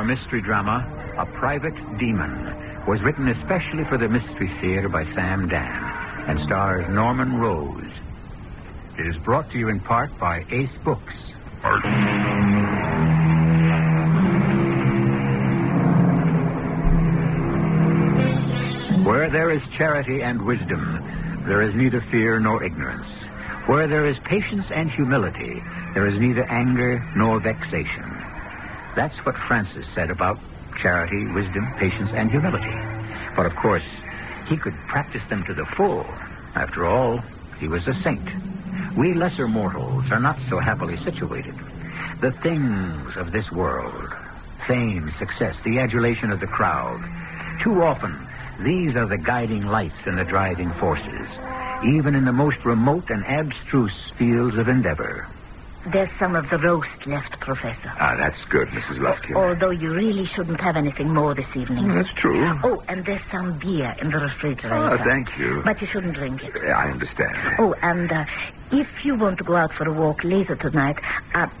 mystery drama, A Private Demon, was written especially for the Mystery Theater by Sam Dan and stars Norman Rose. It is brought to you in part by Ace Books. Where there is charity and wisdom, there is neither fear nor ignorance. Where there is patience and humility, there is neither anger nor vexation. That's what Francis said about charity, wisdom, patience, and humility. But, of course, he could practice them to the full. After all, he was a saint. We lesser mortals are not so happily situated. The things of this world, fame, success, the adulation of the crowd, too often, these are the guiding lights and the driving forces, even in the most remote and abstruse fields of endeavor. There's some of the roast left, Professor. That's good, Mrs. Lufkin. Although you really shouldn't have anything more this evening. That's true. Oh, and there's some beer in the refrigerator. Thank you. But you shouldn't drink it. I understand. Oh, and if you want to go out for a walk later tonight,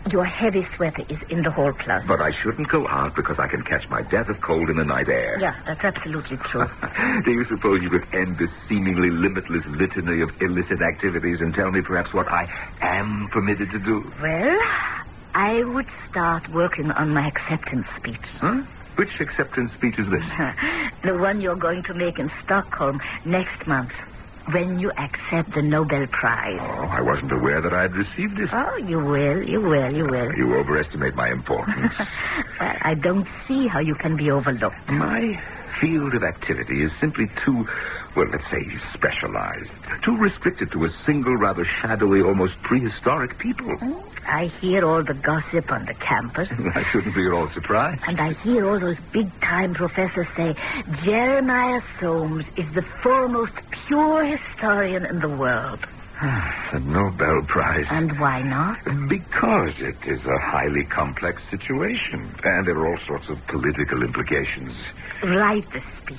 your heavy sweater is in the hall closet. But I shouldn't go out because I can catch my death of cold in the night air. Yeah, that's absolutely true. Do you suppose you could end this seemingly limitless litany of illicit activities and tell me perhaps what I am permitted to do? Well, I would start working on my acceptance speech. Huh? Which acceptance speech is this? The one you're going to make in Stockholm next month, when you accept the Nobel Prize. Oh, I wasn't aware that I had received it. Oh, you will. You overestimate my importance. Well, I don't see how you can be overlooked. My field of activity is simply too, well, let's say, specialized. Too restricted to a single, rather shadowy, almost prehistoric people. I hear all the gossip on the campus. I shouldn't be at all surprised. And I hear all those big-time professors say, Jeremiah Soames is the foremost pure historian in the world. The Nobel Prize. And why not? Because it is a highly complex situation. And there are all sorts of political implications. Write the speech.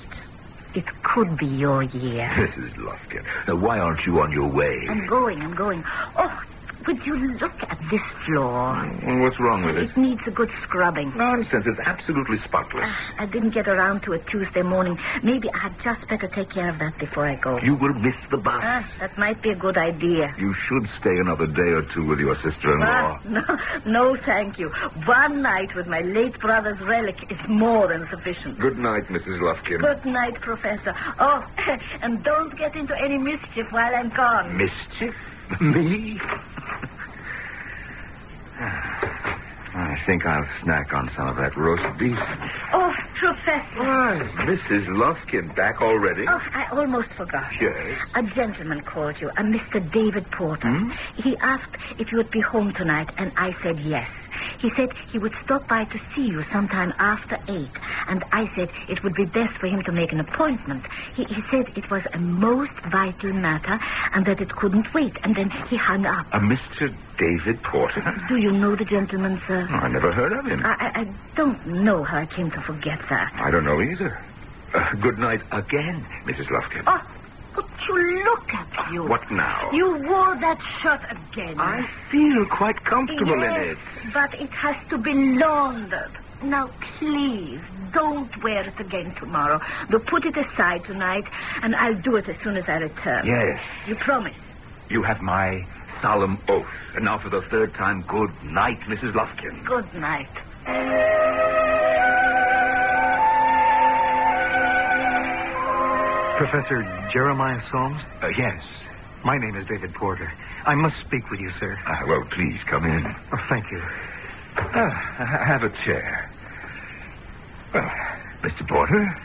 It could be your year. Mrs. Lufkin, now why aren't you on your way? I'm going. Oh, would you look at this floor? Well, what's wrong with it? It needs a good scrubbing. Nonsense. It's absolutely spotless. I didn't get around to it Tuesday morning. Maybe I had just better take care of that before I go. You will miss the bus. That might be a good idea. You should stay another day or two with your sister-in-law. No, thank you. One night with my late brother's relic is more than sufficient. Good night, Mrs. Lufkin. Good night, Professor. Oh, and don't get into any mischief while I'm gone. Mischief? Me? I think I'll snack on some of that roast beef. Oh, Professor. Why, Mrs. Lufkin, back already? Oh, I almost forgot. Yes? A gentleman called you, a Mr. David Porter. He asked if you would be home tonight, and I said yes. He said he would stop by to see you sometime after 8, and I said it would be best for him to make an appointment. He said it was a most vital matter and that it couldn't wait, and then he hung up. A Mr. David Porter? Do you know the gentleman, sir? I never heard of him. I don't know how I came to forget that. I don't know either. Good night again, Mrs. Lufkin. Oh, but you look at you. What now? You wore that shirt again. I feel quite comfortable in it. But it has to be laundered. Now, please, don't wear it again tomorrow. They'll put it aside tonight, and I'll do it as soon as I return. Yes. You promise? You have my solemn oath. And now for the third time, good night, Mrs. Lufkin. Good night. Professor Jeremiah Soames? Yes. My name is David Porter. I must speak with you, sir. Well, please, come in. Oh, thank you. Have a chair. Mr. Porter?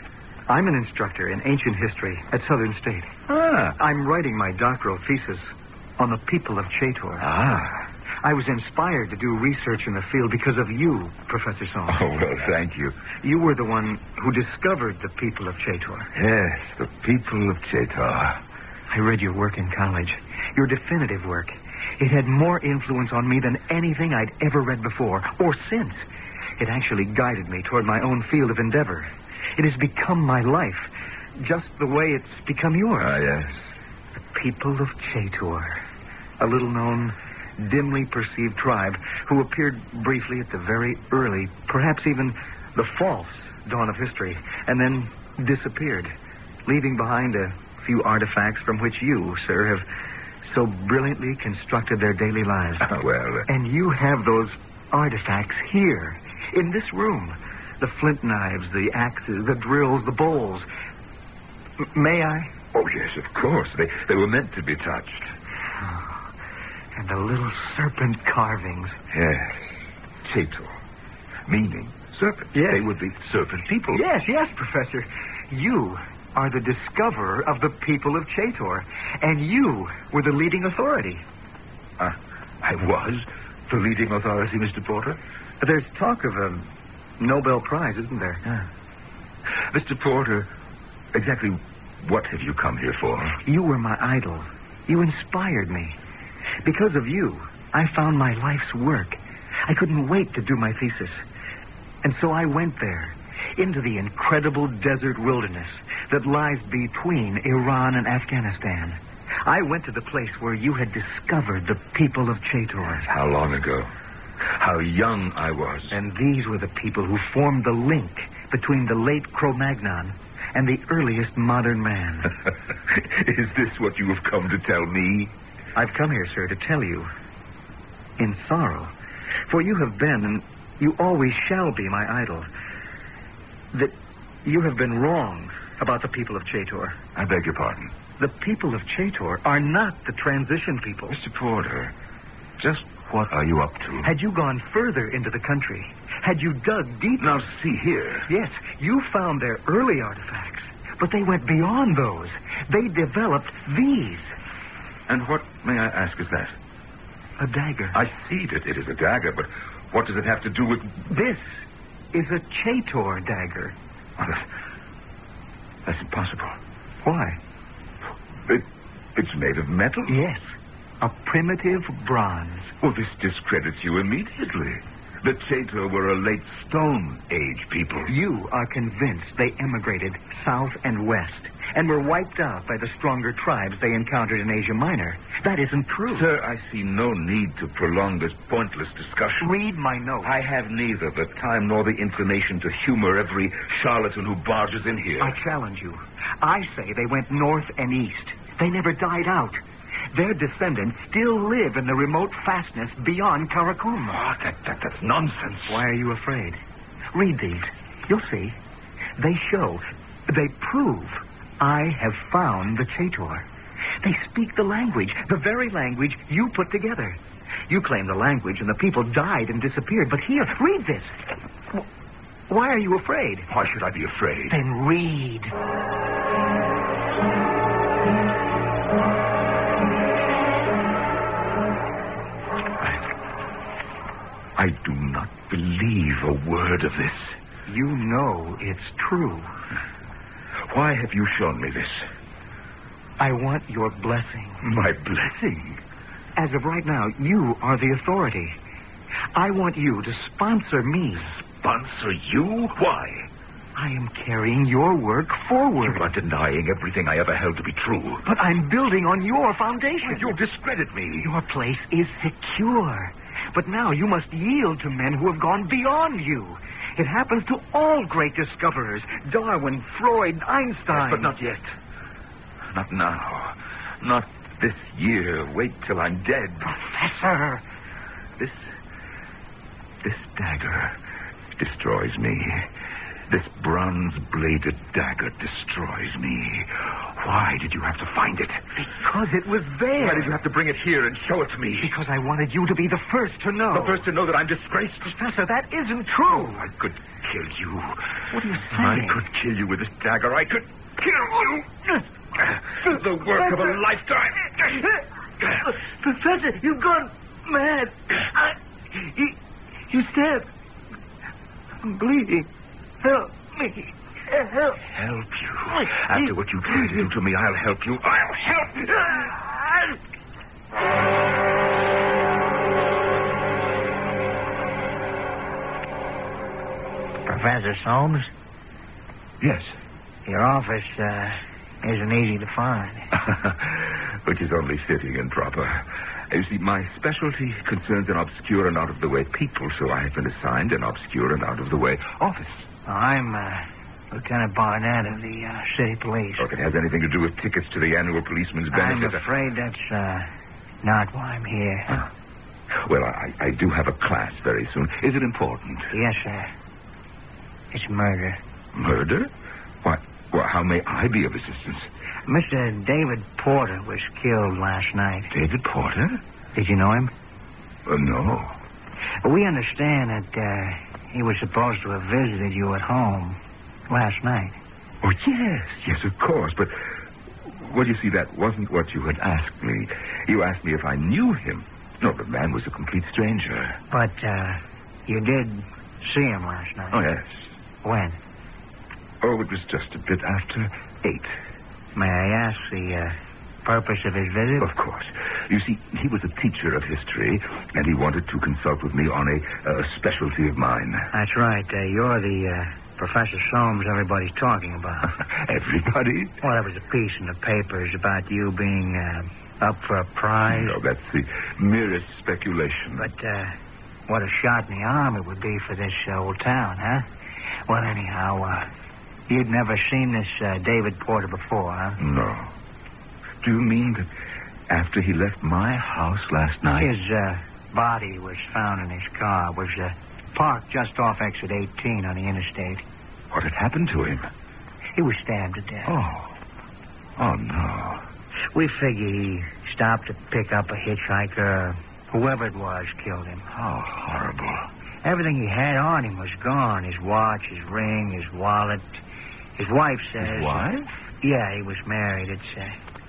I'm an instructor in ancient history at Southern State. I'm writing my doctoral thesis on the people of Chator. I was inspired to do research in the field because of you, Professor Soames. Oh, well, thank you. You were the one who discovered the people of Chator. Yes, the people of Chator. I read your work in college, your definitive work. It had more influence on me than anything I'd ever read before, or since. It actually guided me toward my own field of endeavor. It has become my life, just the way it's become yours. Yes. The people of Chator, a little-known, dimly perceived tribe who appeared briefly at the very early, perhaps even the false dawn of history, and then disappeared, leaving behind a few artifacts from which you, sir, have so brilliantly constructed their daily lives. Well... And you have those artifacts here, in this room. The flint knives, the axes, the drills, the bowls. May I? Oh, yes, of course. They were meant to be touched. Oh, and the little serpent carvings. Yes. Chator. Meaning serpent. Yes. They would be serpent people. Yes, Professor. You are the discoverer of the people of Chator, and you were the leading authority. I was the leading authority, Mr. Porter? There's talk of a Nobel Prize, isn't there? Mr. Porter, exactly what have you come here for? You were my idol. You inspired me. Because of you, I found my life's work. I couldn't wait to do my thesis. And so I went there, into the incredible desert wilderness that lies between Iran and Afghanistan. I went to the place where you had discovered the people of Chator. How long ago? How young I was. And these were the people who formed the link between the late Cro-Magnon and the earliest modern man. Is this what you have come to tell me? I've come here, sir, to tell you, in sorrow, for you have been, and you always shall be, my idol, that you have been wrong about the people of Chator. I beg your pardon. The people of Chator are not the transition people. Mr. Porter, just what are you up to? Had you gone further into the country, had you dug deeper... Now, see here. Yes, you found their early artifacts, but they went beyond those. They developed these. And what, may I ask, is that? A dagger. I see that it is a dagger, but what does it have to do with... This is a Chator dagger. Oh, that's impossible. Why? It's made of metal? Yes, a primitive bronze. Well, this discredits you immediately. The Chator were a late Stone Age people. You are convinced they emigrated south and west and were wiped out by the stronger tribes they encountered in Asia Minor. That isn't true. Sir, I see no need to prolong this pointless discussion. Read my note. I have neither the time nor the inclination to humor every charlatan who barges in here. I challenge you. I say they went north and east. They never died out. Their descendants still live in the remote fastness beyond Karakum. Oh, that's nonsense. Why are you afraid? Read these. You'll see. They show, they prove, I have found the Chator. They speak the language, the very language you put together. You claim the language and the people died and disappeared, but here, read this. Why are you afraid? Why should I be afraid? Then read. I do not believe a word of this. You know it's true. Why have you shown me this? I want your blessing. My blessing? As of right now, you are the authority. I want you to sponsor me. Sponsor you? Why? I am carrying your work forward. You are denying everything I ever held to be true. But I'm building on your foundation. Well, you discredit me. Your place is secure. But now you must yield to men who have gone beyond you. It happens to all great discoverers. Darwin, Freud, Einstein. Yes, but not yet. Not now. Not this year. Wait till I'm dead. Professor! This dagger destroys me. This bronze-bladed dagger destroys me. Why did you have to find it? Because it was there. Why did you have to bring it here and show it to me? Because I wanted you to be the first to know. The first to know that I'm disgraced? Professor, that isn't true. Oh, I could kill you. What are you saying? I could kill you with this dagger. I could kill you. The work of a lifetime. Professor, you've gone mad. You stabbed. I'm bleeding. Help me. Help. Help you? After what you tried to do to me, I'll help you. I'll help you. Professor Soames? Yes. Your office isn't easy to find. Which is only fitting and proper. You see, my specialty concerns an obscure and out-of-the-way people, so I have been assigned an obscure and out-of-the-way office. I'm Lieutenant Barnett of the city police. If it has anything to do with tickets to the annual policeman's benefit... I'm afraid that's not why I'm here. Well, I do have a class very soon. Is it important? Yes, sir. It's murder. Murder? Why, well, how may I be of assistance? Mr. David Porter was killed last night. David Porter? Did you know him? No. We understand that he was supposed to have visited you at home last night. Oh, yes, of course. But, well, you see, that wasn't what you had asked me. You asked me if I knew him. No, the man was a complete stranger. But, you did see him last night? Oh, yes. When? Oh, it was just a bit after 8. May I ask the purpose of his visit? Of course. You see, he was a teacher of history, and he wanted to consult with me on a specialty of mine. That's right. You're the Professor Soames everybody's talking about. Everybody? Well, there was a piece in the papers about you being up for a prize. No, that's the merest speculation. But what a shot in the arm it would be for this old town, huh? Well, anyhow, you'd never seen this David Porter before, huh? No. Do you mean that after he left my house last night? His body was found in his car. It was parked just off exit 18 on the interstate. What had happened to him? He was stabbed to death. Oh, no. We figure he stopped to pick up a hitchhiker. Whoever it was killed him. How horrible. Everything he had on him was gone. His watch, his ring, his wallet. His wife says... His wife? Yeah, he was married. It's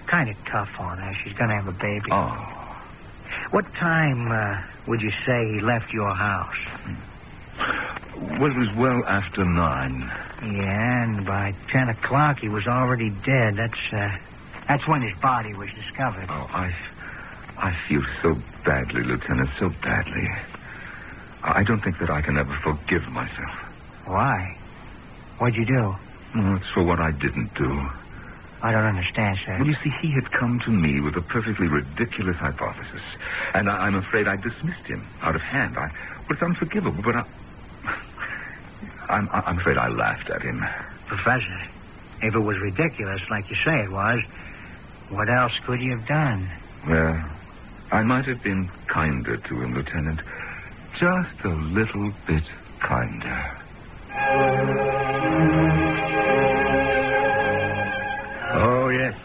kind of tough on her. She's going to have a baby. Oh. What time would you say he left your house? Well, it was well after 9. Yeah, and by 10 o'clock he was already dead. That's when his body was discovered. Oh, I feel so badly, Lieutenant, so badly. I don't think that I can ever forgive myself. Why? What'd you do? Well, it's for what I didn't do. I don't understand, sir. Well, you see, he had come to me with a perfectly ridiculous hypothesis, and I'm afraid I dismissed him out of hand. Well, it's unforgivable, but I'm afraid I laughed at him. Professor, if it was ridiculous, like you say it was, what else could you have done? Well, I might have been kinder to him, Lieutenant. Just a little bit kinder. Oh, yes.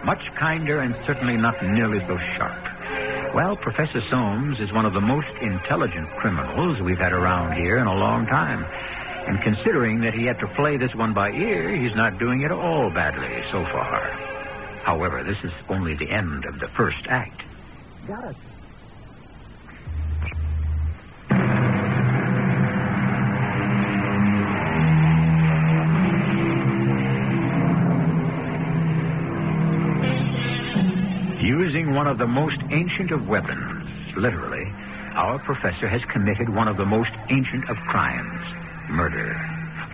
Much kinder and certainly not nearly so sharp. Well, Professor Soames is one of the most intelligent criminals we've had around here in a long time. And considering that he had to play this one by ear, he's not doing it all badly so far. However, this is only the end of the first act. Got it. Using one of the most ancient of weapons, literally, our professor has committed one of the most ancient of crimes, murder,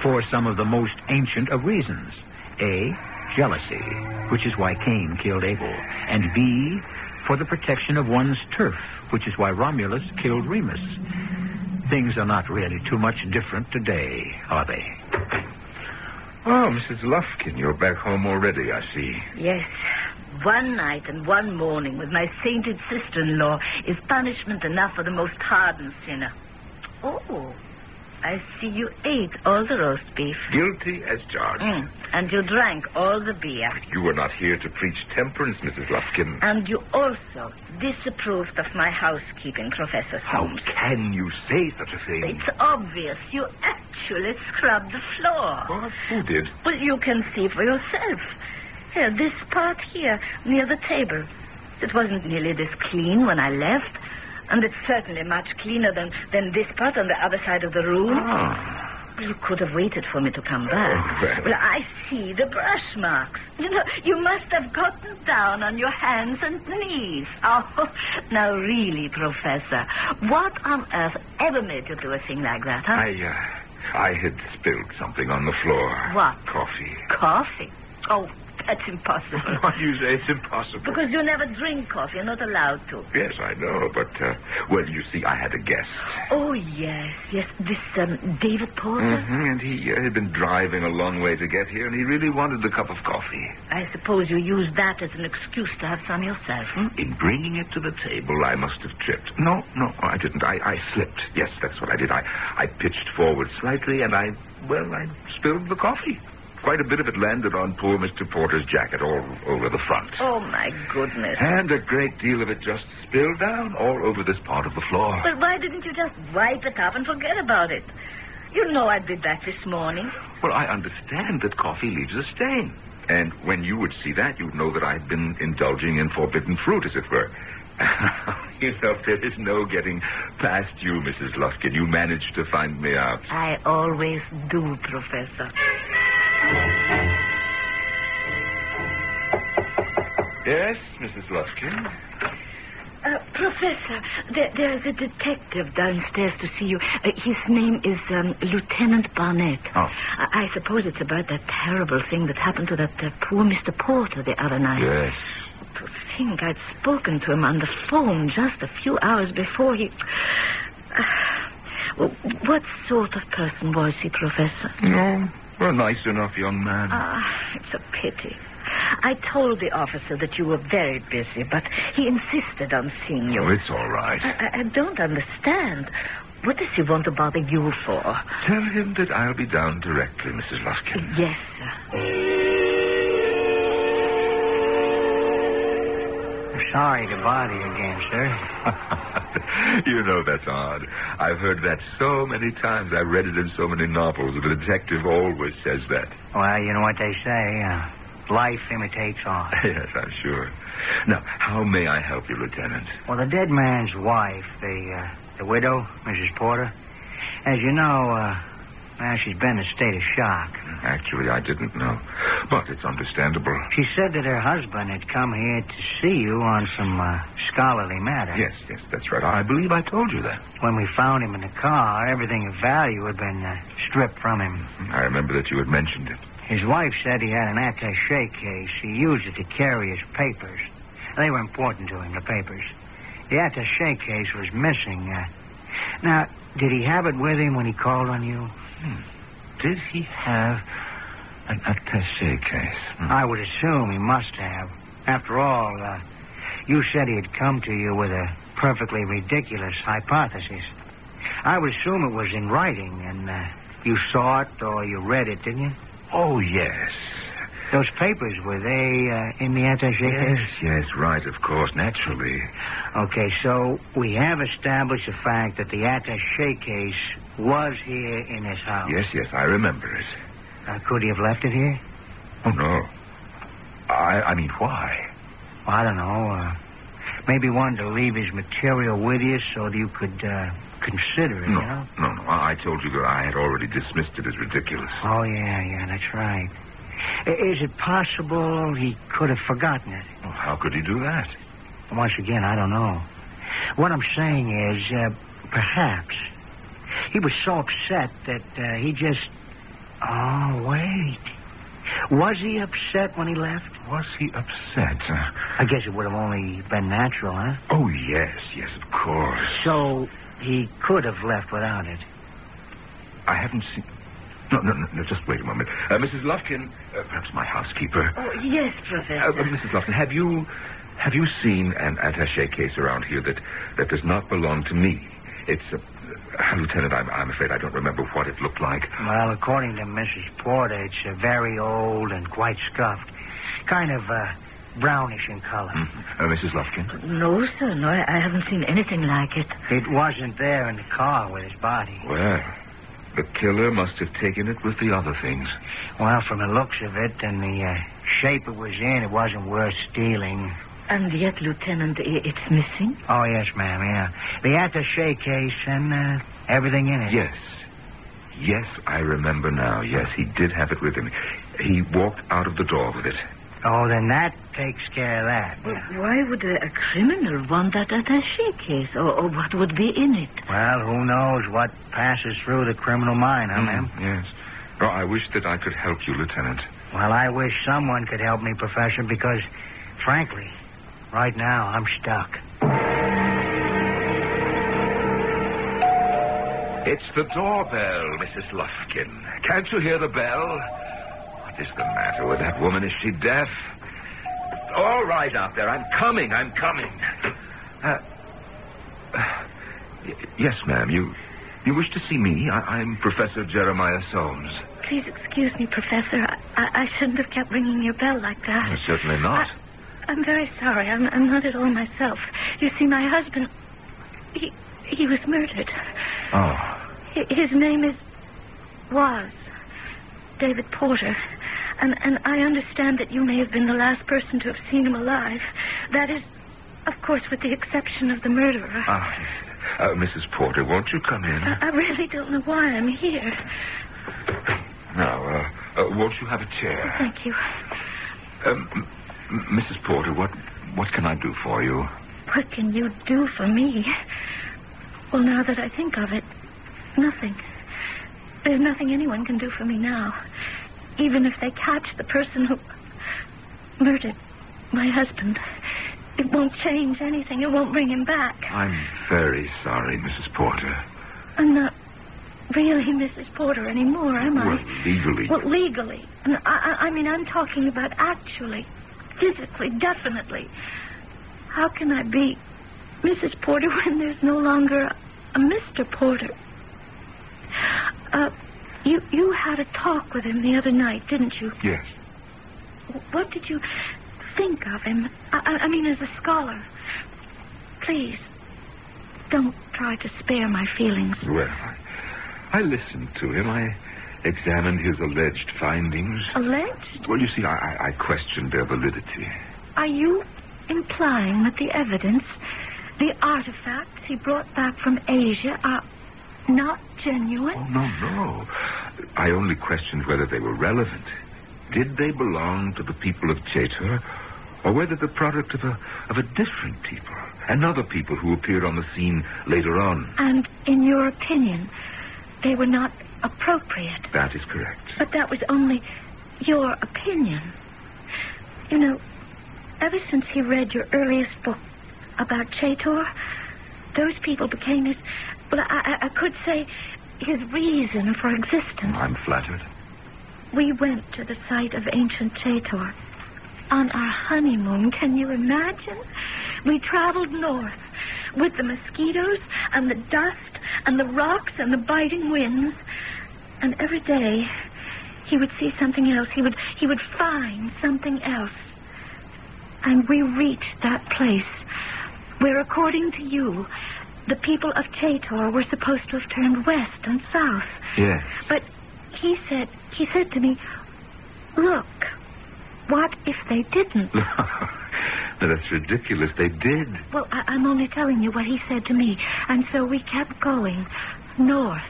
for some of the most ancient of reasons. A, jealousy, which is why Cain killed Abel, and B, for the protection of one's turf, which is why Romulus killed Remus. Things are not really too much different today, are they? Oh, Mrs. Lufkin, you're back home already, I see. Yes. One night and one morning with my sainted sister-in-law is punishment enough for the most hardened sinner. Oh, I see you ate all the roast beef. Guilty as charged. And you drank all the beer. You were not here to preach temperance, Mrs. Lufkin. And you also disapproved of my housekeeping, Professor Soames. How can you say such a thing? It's obvious. You actually scrubbed the floor. What? Who did? Well, you can see for yourself. Here, this part here, near the table. It wasn't nearly this clean when I left. And it's certainly much cleaner than this part on the other side of the room. Oh. You could have waited for me to come back. Well, I see the brush marks. You know, you must have gotten down on your hands and knees. Oh, now really, Professor, what on earth ever made you do a thing like that, huh? I had spilled something on the floor. What? Coffee. Coffee? Oh, That's impossible. Why do you say it's impossible? Because you never drink coffee. You're not allowed to. Yes, I know, but, well, you see, I had a guest. Oh, yes. This, David Porter? Mm-hmm, and he had been driving a long way to get here, and he really wanted a cup of coffee. I suppose you used that as an excuse to have some yourself, In bringing it to the table, I must have tripped. No, I didn't. I slipped. Yes, that's what I did. I pitched forward slightly, and I spilled the coffee. Quite a bit of it landed on poor Mr. Porter's jacket all over the front. Oh, my goodness. And a great deal of it just spilled down all over this part of the floor. But why didn't you just wipe it up and forget about it? You know I'd be back this morning. Well, I understand that coffee leaves a stain. And when you would see that, you'd know that I'd been indulging in forbidden fruit, as it were. You know, there is no getting past you, Mrs. Lufkin. You managed to find me out. I always do, Professor. Yes, Mrs. Lufkin? Professor, there is a detective downstairs to see you. His name is Lieutenant Barnett. Oh. I suppose it's about that terrible thing that happened to that poor Mr. Porter the other night. Yes. To think I'd spoken to him on the phone just a few hours before he... Well, what sort of person was he, Professor? No, a nice enough young man. It's a pity. I told the officer that you were very busy, but he insisted on seeing you. Oh, it's all right. I don't understand. What does he want to bother you for? Tell him that I'll be down directly, Mrs. Lufkin. Yes, sir. Sorry to bother you again, sir. You know, that's odd. I've heard that so many times. I've read it in so many novels. The detective always says that. Well, you know what they say. Life imitates art. Yes, I'm sure. Now, how may I help you, Lieutenant? Well, the dead man's wife, the widow, Mrs. Porter, as you know, she's been in a state of shock. Actually, I didn't know. But it's understandable. She said that her husband had come here to see you on some scholarly matter. Yes, that's right. I believe I told you that. When we found him in the car, everything of value had been stripped from him. I remember that you had mentioned it. His wife said he had an attaché case. He used it to carry his papers. They were important to him, the papers. The attaché case was missing. Now, did he have it with him when he called on you? Did he have an attaché case? I would assume he must have. After all, you said he had come to you with a perfectly ridiculous hypothesis. I would assume it was in writing, and you saw it or you read it, didn't you? Oh, yes. Those papers, were they in the attaché case? Yes, right, of course, naturally. Okay, so we have established the fact that the attaché case was here in his house. Yes, I remember it. Could he have left it here? Oh, no. I mean, why? Well, I don't know. Maybe wanted to leave his material with you so that you could consider it, No. you know? No. I told you that I had already dismissed it as ridiculous. Oh, yeah, that's right. Is it possible he could have forgotten it? Well, how could he do that? Once again, I don't know. What I'm saying is, perhaps he was so upset that he just... Oh, wait. Was he upset when he left? Was he upset? I guess it would have only been natural, huh? Oh, yes, of course. So he could have left without it. I haven't seen... No, just wait a moment. Mrs. Lufkin, perhaps my housekeeper. Oh, yes, Professor. Mrs. Lufkin, have you seen an attaché case around here that does not belong to me? It's Lieutenant, I'm afraid I don't remember what it looked like. Well, according to Mrs. Porter, it's very old and quite scuffed. Kind of brownish in color. Mrs. Lufkin? No, sir. No, I haven't seen anything like it. It wasn't there in the car with his body. Well, the killer must have taken it with the other things. Well, from the looks of it and the shape it was in, it wasn't worth stealing. And yet, Lieutenant, it's missing? Oh, yes, ma'am, yeah. The attaché case and everything in it. Yes, I remember now. Yes, he did have it with him. He walked out of the door with it. Oh, then that takes care of that. Well, why would a criminal want that attaché case? Or what would be in it? Well, who knows what passes through the criminal mind, huh, ma'am? Yes. Oh, I wish that I could help you, Lieutenant. Well, I wish someone could help me, Professor, because, frankly, right now I'm stuck. It's the doorbell, Mrs. Lufkin. Can't you hear the bell? What is the matter with that woman? Is she deaf? All right out there. I'm coming. Yes, ma'am. You wish to see me? I'm Professor Jeremiah Soames. Please excuse me, Professor. I shouldn't have kept ringing your bell like that. Certainly not. I'm very sorry. I'm not at all myself. You see, my husband, he was murdered. Oh. His name was David Porter. And I understand that you may have been the last person to have seen him alive. That is, of course, with the exception of the murderer. Mrs. Porter, won't you come in? I really don't know why I'm here. Now, won't you have a chair? Thank you. Mrs. Porter, what can I do for you? What can you do for me? Well, now that I think of it, nothing. There's nothing anyone can do for me now. Even if they catch the person who murdered my husband, it won't change anything. It won't bring him back. I'm very sorry, Mrs. Porter. I'm not really Mrs. Porter anymore, am I? Well, legally. Well, legally. And I mean, I'm talking about actually, physically, definitely. How can I be Mrs. Porter when there's no longer a Mr. Porter? You had a talk with him the other night, didn't you? Yes. What did you think of him? I mean, as a scholar. Please, don't try to spare my feelings. Well, I listened to him. I examined his alleged findings. Alleged? Well, you see, I questioned their validity. Are you implying that the evidence, the artifacts he brought back from Asia are not genuine? Oh, no. I only questioned whether they were relevant. Did they belong to the people of Chaytor, or whether the product of a different people, another people who appeared on the scene later on? And in your opinion, they were not appropriate? That is correct. But that was only your opinion. You know, ever since he read your earliest book about Chaytor, those people became his... Well, I could say his reason for existence. I'm flattered. We went to the site of ancient Chaytor on our honeymoon. Can you imagine? We traveled north with the mosquitoes and the dust and the rocks and the biting winds. And every day he would see something else. He would find something else. And we reached that place where, according to you, the people of Chaytor were supposed to have turned west and south. Yes. But he said to me, look, what if they didn't? That's ridiculous. They did. Well, I'm only telling you what he said to me. And so we kept going north.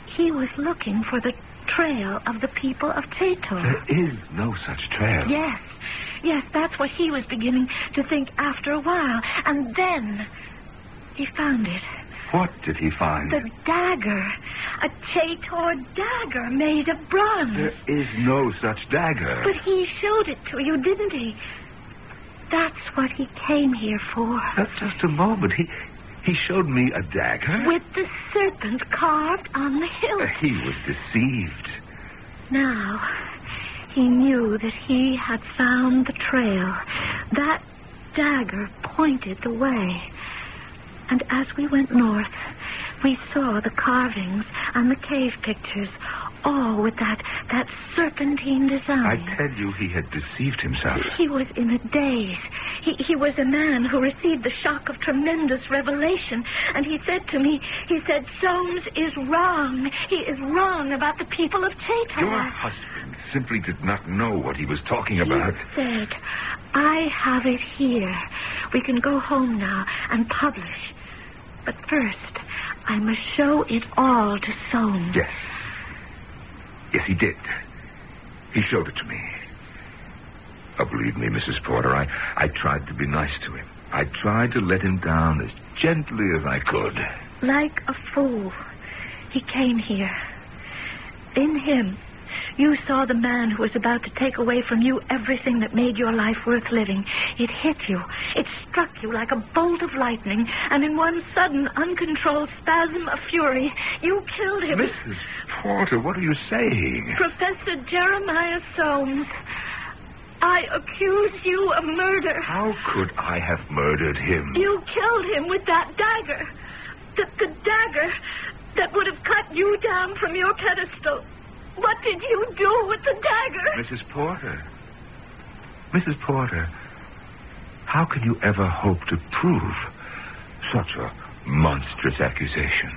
He was looking for the trail of the people of Chaytor. There is no such trail. Yes, that's what he was beginning to think after a while. And then he found it. What did he find? The dagger. A Chaytor dagger made of bronze. There is no such dagger. But he showed it to you, didn't he? That's what he came here for. Just a moment. He showed me a dagger. With the serpent carved on the hilt. He was deceived. Now, he knew that he had found the trail. That dagger pointed the way. And as we went north, we saw the carvings and the cave pictures, all with that serpentine design. I tell you, he had deceived himself. He was in a daze. He was a man who received the shock of tremendous revelation. And he said to me, Soames is wrong. He is wrong about the people of Chaytor. Your husband simply did not know what he was talking about. He said, I have it here. We can go home now and publish. But first, I must show it all to Soames. Yes. Yes, he did. He showed it to me. Oh, believe me, Mrs. Porter, I tried to be nice to him. I tried to let him down as gently as I could. Like a fool, he came here. In him, You saw the man who was about to take away from you everything that made your life worth living. It hit you. It struck you like a bolt of lightning, and in one sudden, uncontrolled spasm of fury, you killed him. Mrs. Porter, what are you saying? Professor Jeremiah Soames, I accuse you of murder. How could I have murdered him? You killed him with that dagger. The dagger that would have cut you down from your pedestal. What did you do with the dagger? Mrs. Porter. Mrs. Porter, how can you ever hope to prove such a monstrous accusation?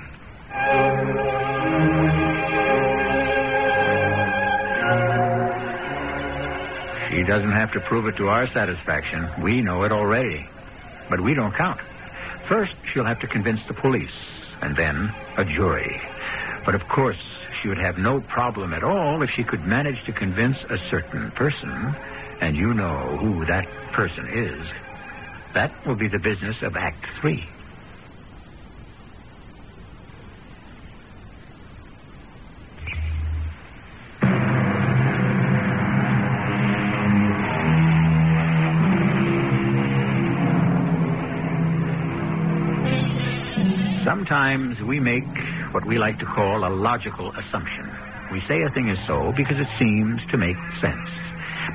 She doesn't have to prove it to our satisfaction. We know it already. But we don't count. First, she'll have to convince the police, and then a jury. But of course, she would have no problem at all if she could manage to convince a certain person, and you know who that person is. That will be the business of Act 3. Sometimes we make what we like to call a logical assumption. We say a thing is so because it seems to make sense.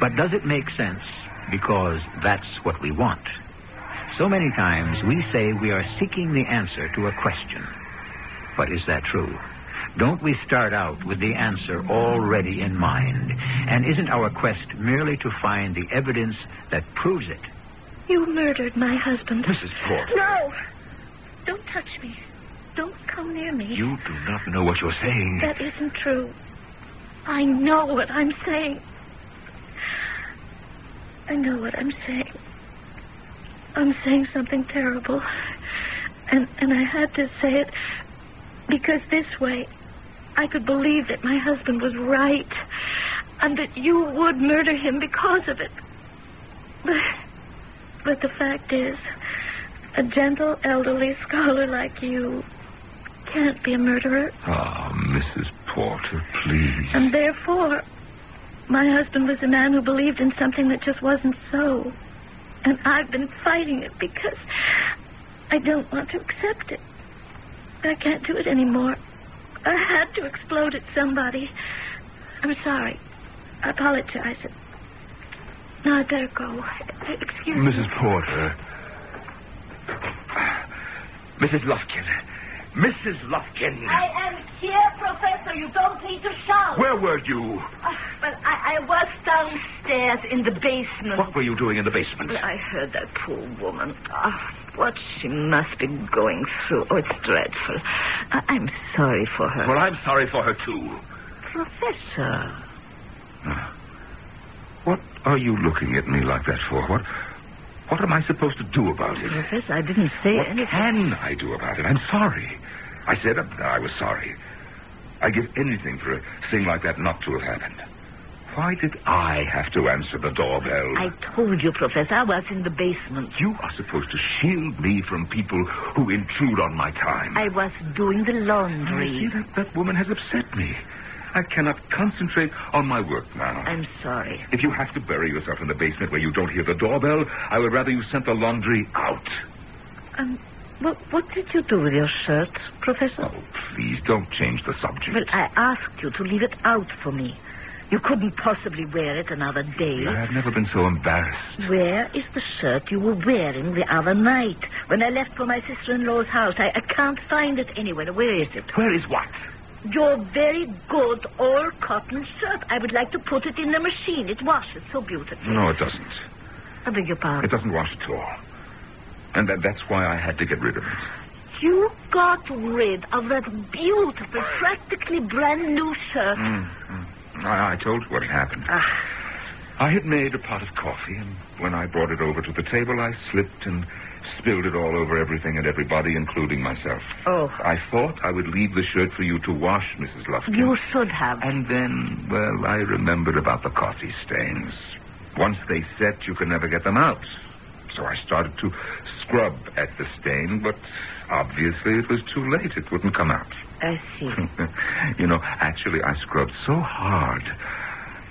But does it make sense because that's what we want? So many times we say we are seeking the answer to a question. But is that true? Don't we start out with the answer already in mind? And isn't our quest merely to find the evidence that proves it? You murdered my husband. Mrs. Porter. No! Don't touch me. Don't come near me. You do not know what you're saying. That isn't true. I know what I'm saying. I know what I'm saying. I'm saying something terrible. And I had to say it because this way I could believe that my husband was right and that you would murder him because of it. But the fact is, a gentle, elderly scholar like you can't be a murderer. Ah, Mrs. Porter, please. And therefore, my husband was a man who believed in something that just wasn't so. And I've been fighting it because I don't want to accept it. I can't do it anymore. I had to explode at somebody. I'm sorry. I apologize. Now I'd better go. Excuse me. Mrs. Porter. Mrs. Lufkin. Mrs. Lufkin. I am here, Professor. You don't need to shout. Where were you? Well, I was downstairs in the basement. What were you doing in the basement? I heard that poor woman. What she must be going through. Oh, it's dreadful. I'm sorry for her. Well, I'm sorry for her, too. Professor. What are you looking at me like that for? What am I supposed to do about it? Professor, I didn't say anything. What can I do about it? I'm sorry. I said that I was sorry. I'd give anything for a thing like that not to have happened. Why did I have to answer the doorbell? I told you, Professor, I was in the basement. You are supposed to shield me from people who intrude on my time. I was doing the laundry. See, that woman has upset me. I cannot concentrate on my work now. I'm sorry. If you have to bury yourself in the basement where you don't hear the doorbell, I would rather you sent the laundry out. What did you do with your shirt, Professor? Oh, please, don't change the subject. Well, I asked you to leave it out for me. You couldn't possibly wear it another day. I've never been so embarrassed. Where is the shirt you were wearing the other night? When I left for my sister-in-law's house, I can't find it anywhere. Where is it? Where is what? Your very good all-cotton shirt. I would like to put it in the machine. It washes so beautifully. No, it doesn't. I beg your pardon? It doesn't wash at all. And that's why I had to get rid of it. You got rid of that beautiful, practically brand new shirt. I told you what had happened. I had made a pot of coffee, and when I brought it over to the table, I slipped and spilled it all over everything and everybody, including myself. Oh. I thought I would leave the shirt for you to wash, Mrs. Lufkin. You should have. And then, well, I remembered about the coffee stains. Once they set, you can never get them out. So I started to scrub at the stain, but obviously it was too late. It wouldn't come out. I see. Actually, I scrubbed so hard.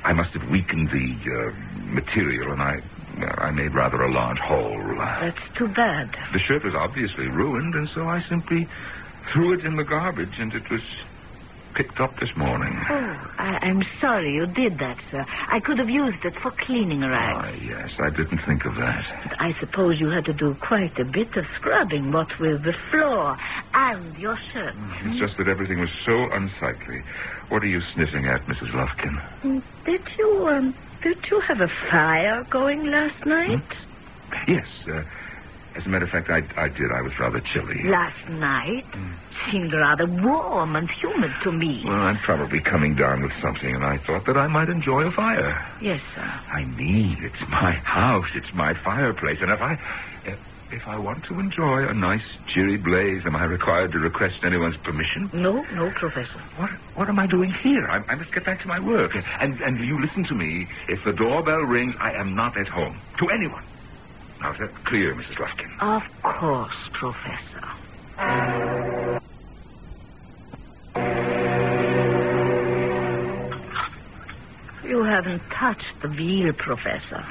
I must have weakened the material, and I made rather a large hole. That's too bad. The shirt was obviously ruined, and so I simply threw it in the garbage, and it was picked up this morning. Oh, I'm sorry you did that, sir. I could have used it for cleaning rags. Ah, yes, I didn't think of that. But I suppose you had to do quite a bit of scrubbing, what with the floor and your shirt. It's just that everything was so unsightly. What are you sniffing at, Mrs. Lufkin? Did you have a fire going last night? Yes, as a matter of fact, I did. I was rather chilly. Last night? Seemed rather warm and humid to me. Well, I'm probably coming down with something, and I thought that I might enjoy a fire. Yes, sir. I mean, it's my house. It's my fireplace. And if I want to enjoy a nice, cheery blaze, am I required to request anyone's permission? No, Professor. What am I doing here? I must get back to my work. And you listen to me. If the doorbell rings, I am not at home. To anyone. Now, is that clear, Mrs. Lufkin? Of course, Professor. You haven't touched the veal, Professor.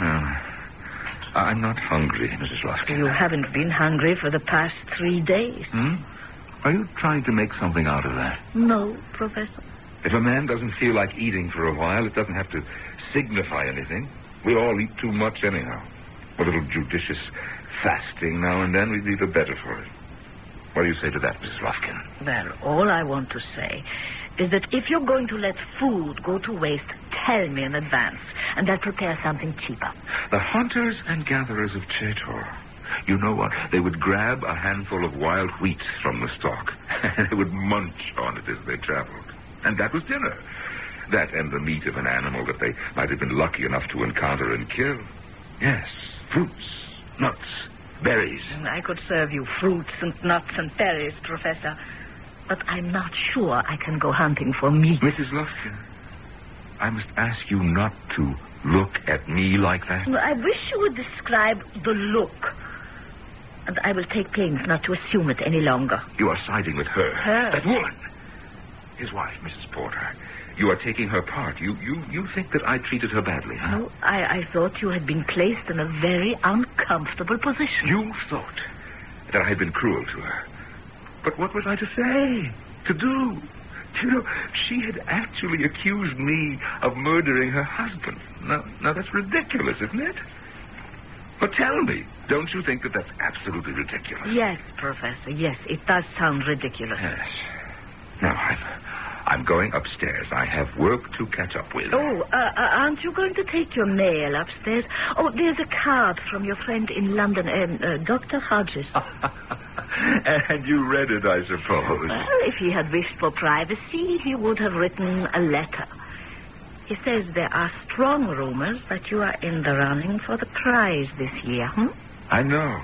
I'm not hungry, Mrs. Lufkin. You haven't been hungry for the past 3 days. Are you trying to make something out of that? No, Professor. If a man doesn't feel like eating for a while, it doesn't have to signify anything. We all eat too much anyhow. A little judicious fasting now and then, we'd be the better for it. What do you say to that, Mrs. Lufkin? Well, all I want to say is that if you're going to let food go to waste, tell me in advance, and I'll prepare something cheaper. The hunters and gatherers of Chetor, you know what? They would grab a handful of wild wheat from the stalk, and they would munch on it as they traveled. And that was dinner. That and the meat of an animal that they might have been lucky enough to encounter and kill. Yes, fruits, nuts, berries. I could serve you fruits and nuts and berries, Professor, but I'm not sure I can go hunting for meat. Mrs. Lufkin, I must ask you not to look at me like that. Well, I wish you would describe the look, and I will take pains not to assume it any longer. You are siding with her. Her? That woman. His wife, Mrs. Porter. You are taking her part. You think that I treated her badly, huh? No, I thought you had been placed in a very uncomfortable position. You thought that I had been cruel to her. But what was I to say? To do? You know, she had actually accused me of murdering her husband. Now that's ridiculous, isn't it? But tell me, don't you think that that's absolutely ridiculous? Yes, Professor, yes, it does sound ridiculous. Yes. Now, I'm going upstairs. I have work to catch up with. Oh, aren't you going to take your mail upstairs? Oh, there's a card from your friend in London, Dr. Hodges. And you read it, I suppose. Well, if he had wished for privacy, he would have written a letter. He says there are strong rumors that you are in the running for the prize this year, I know.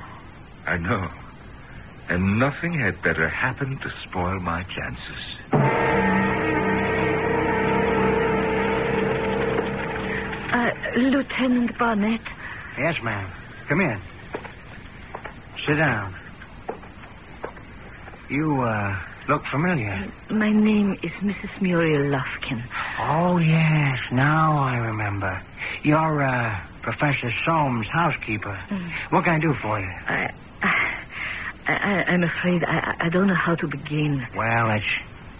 And nothing had better happen to spoil my chances. Lieutenant Barnett. Yes, ma'am. Come in. Sit down. You, look familiar. My name is Mrs. Muriel Lufkin. Oh, yes. Now I remember. You're, Professor Soames' housekeeper. What can I do for you? I'm afraid I don't know how to begin. Well, let's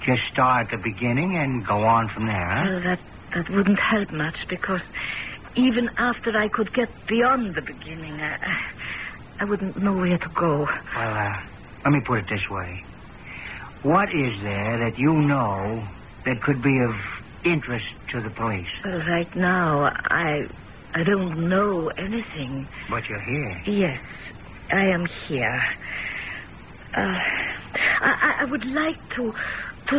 just start at the beginning and go on from there, huh? Well, that wouldn't help much, because even after I could get beyond the beginning, I wouldn't know where to go. Well, let me put it this way. What is there that you know that could be of interest to the police? Well, right now, I don't know anything. But you're here. Yes, I am here. I would like to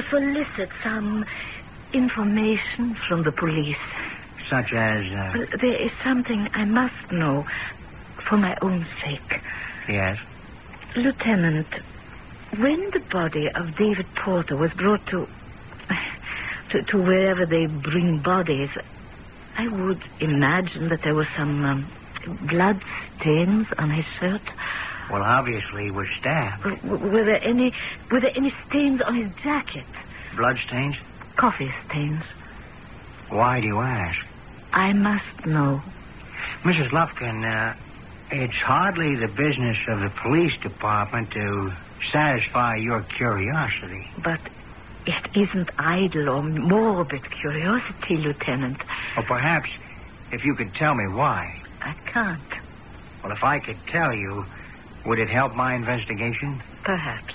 solicit some information from the police. Such as, Well, there is something I must know for my own sake. Yes? Lieutenant, when the body of David Porter was brought to wherever they bring bodies, I would imagine that there were some blood stains on his shirt. Well, obviously he was stabbed. Were there any stains on his jacket? Blood stains? Coffee stains. Why do you ask? I must know. Mrs. Lufkin, it's hardly the business of the police department to satisfy your curiosity. But it isn't idle or morbid curiosity, Lieutenant. Or perhaps if you could tell me why. I can't. Well, if I could tell you, would it help my investigation? Perhaps.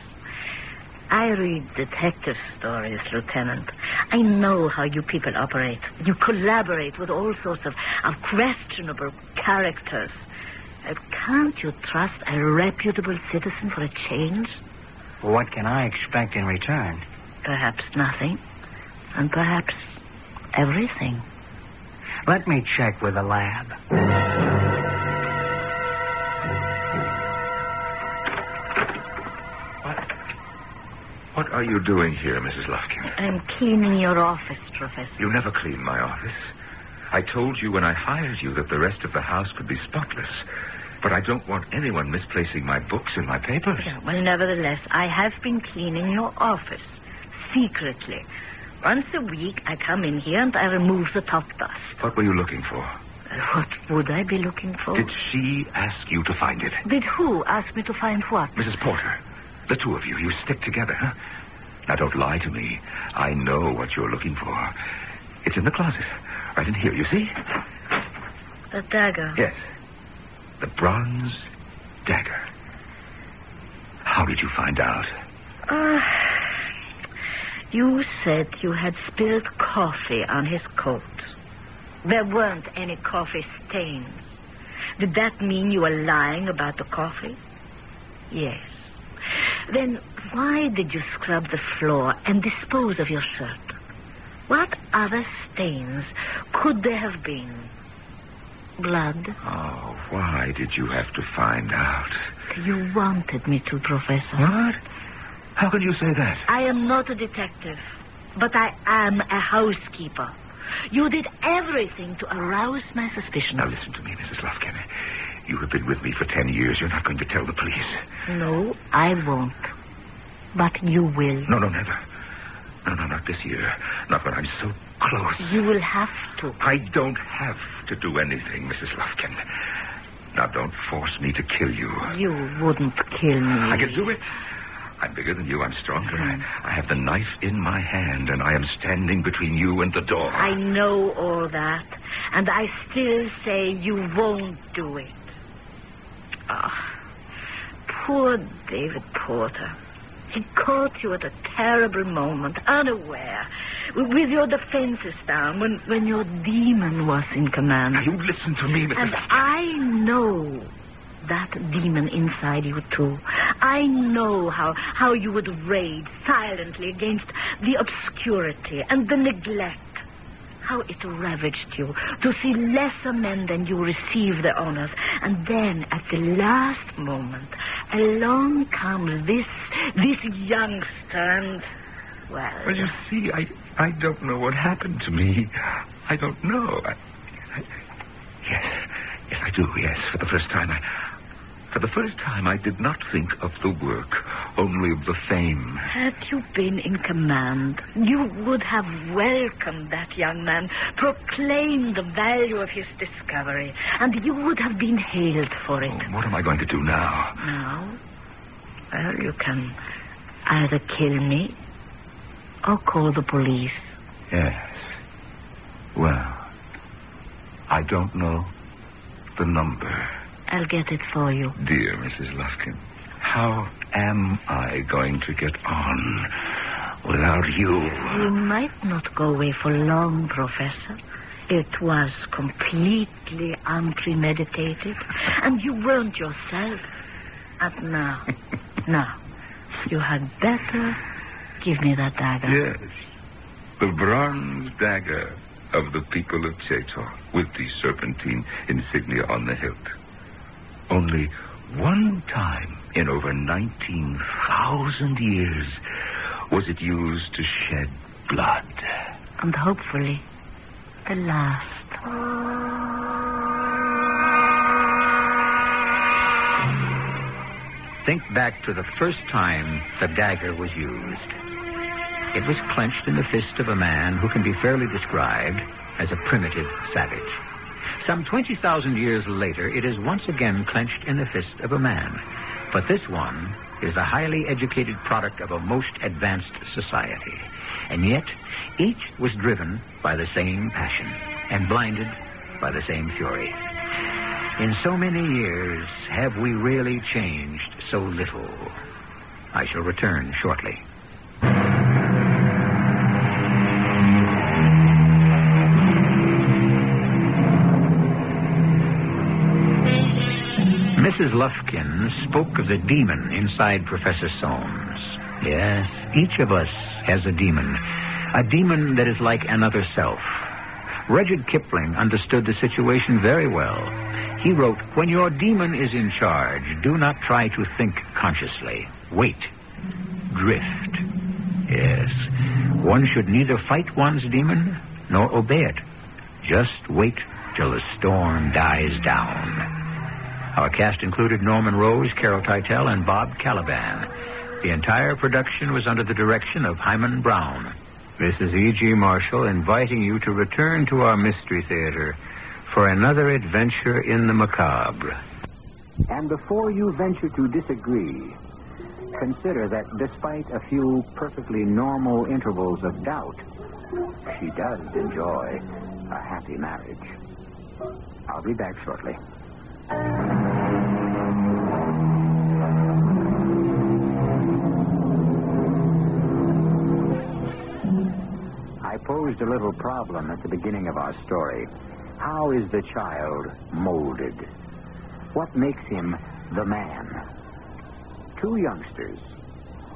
I read detective stories, Lieutenant. I know how you people operate. You collaborate with all sorts of questionable characters. Can't you trust a reputable citizen for a change? What can I expect in return? Perhaps nothing. And perhaps everything. Let me check with the lab. What are you doing here, Mrs. Lufkin? I'm cleaning your office, Professor. You never clean my office. I told you when I hired you that the rest of the house could be spotless. But I don't want anyone misplacing my books and my papers. Yeah, well, nevertheless, I have been cleaning your office. Secretly. Once a week, I come in here and I remove the top dust. What were you looking for? What would I be looking for? Did she ask you to find it? Did who ask me to find what? Mrs. Porter. The two of you. You stick together, huh? Now, don't lie to me. I know what you're looking for. It's in the closet. Right in here, you see? The dagger. Yes. The bronze dagger. How did you find out? You said you had spilled coffee on his coat. There weren't any coffee stains. Did that mean you were lying about the coffee? Yes. Then why did you scrub the floor and dispose of your shirt? What other stains could there have been? Blood? Oh, why did you have to find out? You wanted me to, Professor. What? How can you say that? I am not a detective, but I am a housekeeper. You did everything to arouse my suspicions. Now listen to me, Mrs. Lufkin. You have been with me for 10 years. You're not going to tell the police. No, I won't. But you will. No, never. No, not this year. Not when I'm so close. You will have to. I don't have to do anything, Mrs. Lufkin. Now, don't force me to kill you. You wouldn't kill me. I can do it. I'm bigger than you. I'm stronger. I have the knife in my hand, and I am standing between you and the door. I know all that, and I still say you won't do it. Poor David Porter. He caught you at a terrible moment, unaware, with your defenses down, when your demon was in command. Now, you listen to me, Mrs. And Lufkin. I know that demon inside you, too. I know how you would rage silently against the obscurity and the neglect. How it ravaged you to see lesser men than you receive their honors. And then, at the last moment, along comes this youngster and, Well, you see, I don't know what happened to me. I don't know. Yes, I do, yes. For the first time, I did not think of the work, only of the fame. Had you been in command, you would have welcomed that young man, proclaimed the value of his discovery, and you would have been hailed for it. Oh, what am I going to do now? Now? Well, you can either kill me or call the police. Yes. Well, I don't know the number. I'll get it for you. Dear Mrs. Lufkin, how am I going to get on without you? You might not go away for long, Professor. It was completely unpremeditated, and you weren't yourself. And now, you had better give me that dagger. Yes, the bronze dagger of the people of Cheto, with the serpentine insignia on the hilt. Only one time in over 19,000 years was it used to shed blood. And hopefully, the last. think back to the first time the dagger was used. It was clenched in the fist of a man who can be fairly described as a primitive savage. Some 20,000 years later, it is once again clenched in the fist of a man. But this one is a highly educated product of a most advanced society. And yet, each was driven by the same passion and blinded by the same fury. In so many years, have we really changed so little? I shall return shortly. Mrs. Lufkin spoke of the demon inside Professor Soames. Yes, each of us has a demon that is like another self. Rudyard Kipling understood the situation very well. He wrote, "When your demon is in charge, do not try to think consciously. Wait. Drift." Yes, one should neither fight one's demon nor obey it. Just wait till the storm dies down. Our cast included Norman Rose, Carol Teitel, and Bob Caliban. The entire production was under the direction of Himan Brown. This is E.G. Marshall inviting you to return to our Mystery Theater for another adventure in the macabre. And before you venture to disagree, consider that despite a few perfectly normal intervals of doubt, she does enjoy a happy marriage. I'll be back shortly. I posed a little problem at the beginning of our story. How is the child molded? What makes him the man? Two youngsters.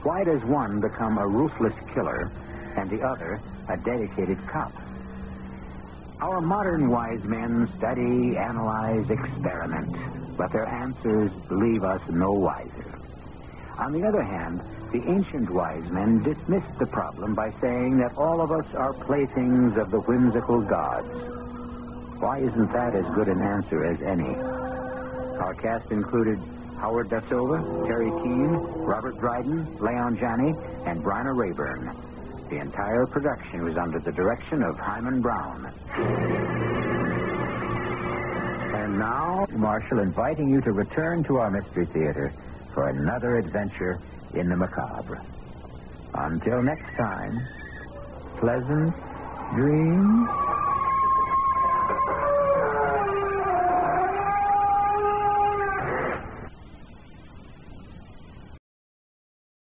Why does one become a ruthless killer and the other a dedicated cop? Our modern wise men study, analyze, experiment, but their answers leave us no wiser. On the other hand, the ancient wise men dismissed the problem by saying that all of us are playthings of the whimsical gods. Why isn't that as good an answer as any? Our cast included Howard Da Silva, Terry Keane, Robert Dryden, Leon Janney, and Bryna Rayburn. The entire production was under the direction of Himan Brown. And now, Marshall inviting you to return to our Mystery Theater for another adventure in the macabre. Until next time, pleasant dreams.